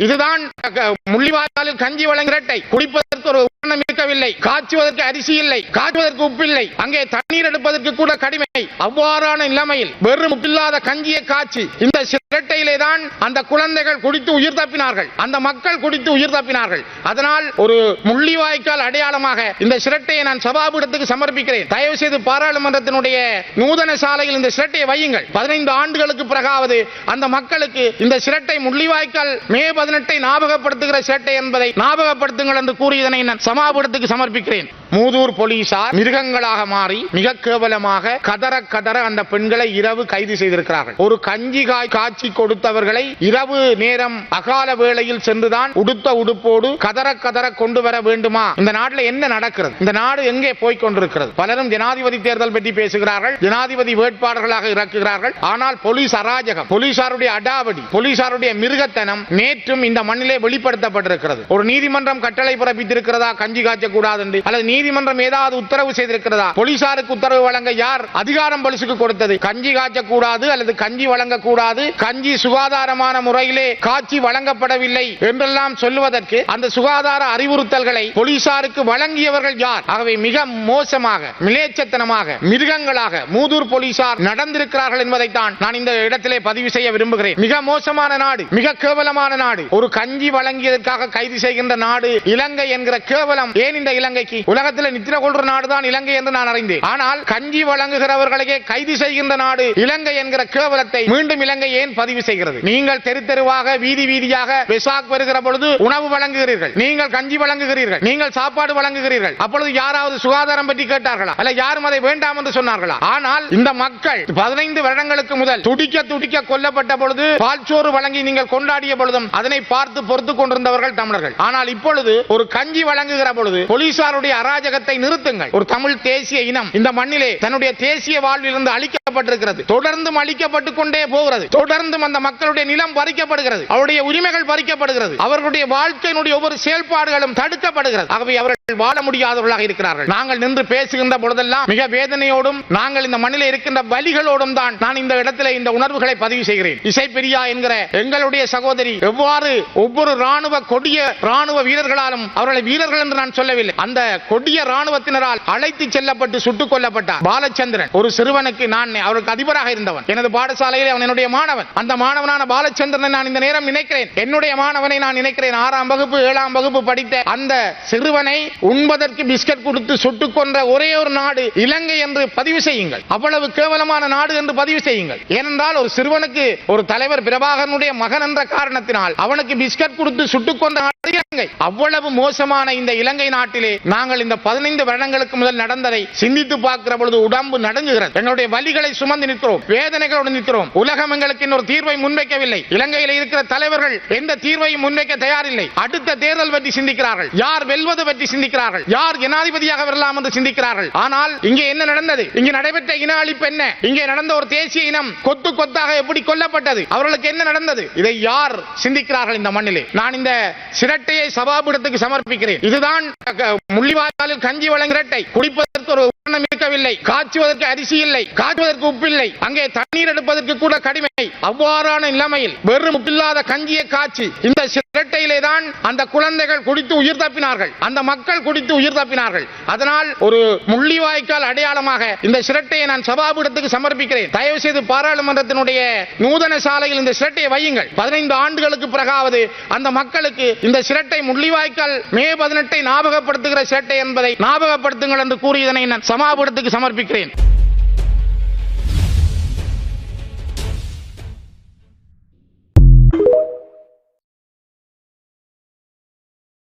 இதுதான் முள்ளிவாய்க்காலில் கஞ்சி வழங்கிரட்டை. குடிப்பதற்கு ஒரு உணவு இருக்கவில்லை, காய்ச்சுவதற்கு அரிசி இல்லை, காய்ச்சுவதற்கு உப்பு இல்லை, அங்கே தண்ணீர் எடுப்பதற்கு கூட கடிமை. அவ்வாறான நிலைமையில் வெறும் உப்பில்லாத கஞ்சியை காய்ச்சி இந்த சிரட்டையிலே தான் அந்த குழந்தைகள் குடித்து உயிர் தப்பினார்கள், அந்த மக்கள் குடித்து உயிர் தப்பினார்கள். அதனால் ஒரு முள்ளிவாய்க்கால் அடையாளமாக இந்த சிரட்டையை நான் சபாபீடத்துக்கு சமர்ப்பிக்கிறேன். தயவு செய்து பாராளுமன்றத்தினுடைய நூதன சாலையில் இந்த சிரட்டையை வையுங்கள். 15 ஆண்டுகளுக்கு பிறகாவது அந்த மக்களுக்கு இந்த சிரட்டை முள்ளிவாய்க்கால் மே 18 ஞாபகப்படுத்துகிற சிரட்டை என்பதை ஞாபகப்படுத்துங்கள் என்று கூறி இதனை நான் சபாபீடத்துக்கு சமர்ப்பிக்கிறேன். மூதூர் போலீசார் மிருகங்களாக மாறி மிக கேவலமாக கதற அந்த பெண்களை இரவு கைது செய்திருக்கிறார்கள். ஒரு கஞ்சி காய்ச்சி கொடுத்தவர்களை இரவு நேரம் அகால வேளையில் சென்றுதான் உடுத்த உடுப்போடு கதற கொண்டு வர வேண்டுமா? இந்த நாட்டில் என்ன நடக்கிறது? இந்த நாடு எங்கே போய் கொண்டிருக்கிறது? பலரும் ஜனாதிபதி தேர்தல் பற்றி பேசுகிறார்கள், ஜனாதிபதி வேட்பாளர்களாக இறக்குகிறார்கள். ஆனால் போலீஸ் அராஜகம், போலீசாருடைய அடாவடி, போலீசாருடைய மிருகத்தனம் நேற்றும் இந்த மண்ணிலே வெளிப்படுத்தப்பட்டிருக்கிறது. ஒரு நீதிமன்றம் கட்டளை பிறப்பித்திருக்கிறதா கஞ்சி காய்ச்ச கூடாது என்று? அல்லது நீதிமன்றம் ஏதாவது உத்தரவு செய்திருக்கிறதா? போலீசாருக்கு உத்தரவு வழங்க யார் அதிகாரம் போலீசுக்கு கொடுத்தது? கஞ்சி காய்ச்ச கூடாது அல்லது கஞ்சி வழங்க கூடாது, கஞ்சி சுகாதாரமான முறையிலே காட்சி வழங்கப்படவில்லை என்றெல்லாம் சொல்லுவதற்கு அந்த சுகாதார அறிவுறுத்தல்களை போலீசாருக்கு வழங்கியவர்கள் யார்? ஆகவே மிக மோசமாக, மிலேச்சத்தனமாக, மிருகங்களாக மூதூர் போலீசார் நடந்திருக்கிறார்கள் என்பதைத்தான் நான் இந்த இடத்திலே பதிவு செய்ய விரும்புகிறேன். மிக மோசமான நாடு, மிக கேவலமான நாடு. ஒரு கஞ்சி வழங்கியதற்காக கைது செய்கின்ற நாடு இலங்கை என்கிற கேவலம் ஏன் இந்த இலங்கைக்கு? உலகத்தில் நித்திர கொள்ற நாடுதான் இலங்கை என்று நான் அறிந்தேன். ஆனால் கஞ்சி வழங்குகிறவர்களே கைது செய்கின்ற நாடு இலங்கை என்கிற கேவலத்தை மீண்டும் இலங்கை ஏன் பதிவு செய்கிறது? நீங்கள் தெரு தெருவாக வீதி வீதியாக வெசாக் வருகிற பொழுது உணவு வழங்குகிறீர்கள், நீங்கள் கஞ்சி வழங்குகிறீர்கள், நீங்கள் சாப்பாடு வழங்குகிறீர்கள். அப்பொழுது யாராவது சுகாதாரம் பற்றி கேட்டார்களா? அல்ல யாரும் அதை வேண்டாம் என்று சொன்னார்களா? ஆனால் இந்த மக்கள் 15 வருடங்களுக்கு முதல் துடிக்க கொல்லப்பட்ட பொழுது பால்சோறு வழங்கி நீங்கள் கொண்டாடிய பொழுதும் அதனை பார்த்து பொறுத்து கொண்டிருந்தவர்கள் தமிழர்கள். ஆனால் இப்பொழுது ஒரு கஞ்சி வழங்குகிற பொழுது போலீசாருடைய அராஜகத்தை நிறுத்துங்கள். ஒரு தமிழ் தேசிய இனம் இந்த மண்ணிலே தன்னுடைய தேசிய வாழ்விலிருந்து அழிக்கப்பட்டிருக்கிறது, தொடர்ந்தும் அழிக்கப்பட்டுக் கொண்டே போகிறது. தொடர்ந்தும் அந்த மக்களுடைய நிலம் பறிக்கப்படுகிறது, அவருடைய உரிமைகள் பறிக்கப்படுகிறது, அவர்களுடைய வாழ்க்கையினுடைய ஒவ்வொரு செயல்பாடுகளும் தடுக்கப்படுகிறது. ஆகவே அவர்கள் வாழ முடியாதவர்களாக இருக்கிறார்கள். நாங்கள் நின்று பேசுகின்ற பொழுதெல்லாம் மிக வேதனையோடும் நாங்கள் இந்த மண்ணிலே இருக்கின்ற வலிகளோடும் தான் நான் இந்த இடத்திலே இந்த உணர்வுகளை பதிவு செய்கிறேன். இசைப்பிரியா என்கிற எங்களுடைய சகோதரி எவ்வாறு ஒவ்வொரு கொடிய ராணுவ வீரர்களாலும், அவர்களை வீரர்கள் என்று நான் சொல்லவில்லை, அந்த கொடிய ராணுவத்தினரால் அழைத்து செல்லப்பட்டு சுட்டுக் கொல்லப்பட்டார். பாலச்சந்திரன் ஒரு சிறுவனுக்கு, நான் அவருக்கு அதிபராக இருந்தவன், எனது பாடசாலையில் அவன் என்னுடைய மாணவன். அந்த மாணவனான பாலச்சந்திரனை நான் இந்த நேரம் நினைக்கிறேன், என்னுடைய மாணவனை நான் நினைக்கிறேன். 6ஆம் வகுப்பு 7ஆம் வகுப்பு படித்த அந்த சிறுவனை உண்பதற்கு பிஸ்கட் கொடுத்து சுட்டுக் கொன்ற ஒரே ஒரு நாடு இலங்கை என்று பதிவு செய்யுங்கள். அவ்வளவு கேவலமான நாடு என்று பதிவு செய்யுங்கள். ஏனென்றால் ஒரு சிறுவனுக்கு ஒரு தலைவர் பிரபாகரனுடைய மகன் என்ற காரணத்தினால் அவனுக்கு பிஸ்கட் கொடுத்து சுட்டுக் கொண்ட நாடு இலங்கை. அவ்வளவு மோசமான இந்த இலங்கை நாட்டிலே நாங்கள் இந்த 15 வருடங்களுக்கு முதல் நடந்ததை சிந்தித்து பார்க்கிற பொழுது உடம்பு நடுங்குகிறது. எங்களுடைய வலிகளை சுமந்து நிற்கிறோம், வேதனைகளோடு நிற்கிறோம். உலகம் எங்களுக்கு இன்னொரு தீர்வை முன்வைக்கவில்லை. இலங்கையில் இருக்கிற தலைவர்கள் எந்த தீர்வையும் முன்வைக்க தயாரில்லை. அடுத்த தேர்தல் பற்றி சிந்திக்கிறார்கள், யார் வெல்வது பற்றி சிந்திக்கிறார்கள், யார் ஜனாதிபதியாக வரலாம் என்று சிந்திக்கிறார்கள். ஆனால் இங்கே என்ன நடந்தது? இங்கே நடைபெற்ற இன அழிப்பு என்ன? இங்கே நடந்த ஒரு தேசிய இனம் கொத்து கொத்தாக எப்படி கொல்லப்பட்டது? அவர்களுக்கு என்ன நடந்தது? இதை யார் சிந்திக்கிறார்கள் இந்த மண்ணிலே? நான் இந்த சிரட்டையை சபாபீடத்துக்கு சமர்ப்பிக்கிறேன். இதுதான் முள்ளிவாய்க்காலில் கஞ்சி வழங்கிரட்டை. குடிப்பதற்கு ஒரு உணவு இருக்கவில்லை, காய்ச்சுவதற்கு அரிசி இல்லை, காய்ச்சுவதற்கு உப்பு இல்லை, அங்கே தண்ணீர் எடுப்பதற்கு கூட கடிமை. அவ்வாறான நிலைமையில் வெறும் உப்பில்லாத கஞ்சியை காய்ச்சி இந்த சிரட்டையிலே தான் அந்த குழந்தைகள் குடித்து உயிர் தப்பினார்கள், அந்த மக்கள் குடித்து உயிர் தப்பினார்கள். அதனால் ஒரு முள்ளிவாய்க்கால் அடையாளமாக இந்த சிரட்டையை நான் சபாபீடத்துக்கு சமர்ப்பிக்கிறேன். தயவு செய்து பாராளுமன்றத்தினுடைய நூதன சாலையில் இந்த சிரட்டையை வையுங்கள். 15 ஆண்டுகளுக்கு பிறகாவது அந்த மக்களுக்கு இந்த சிரட்டை முள்ளிவாய்க்கால் மே 18 ஞாபகப்படுத்துகிற சிரட்டை என்பதை ஞாபகப்படுத்துங்கள் என்று கூறி இதனை நான் சபாபீடத்துக்கு சமர்ப்பிக்கிறேன்.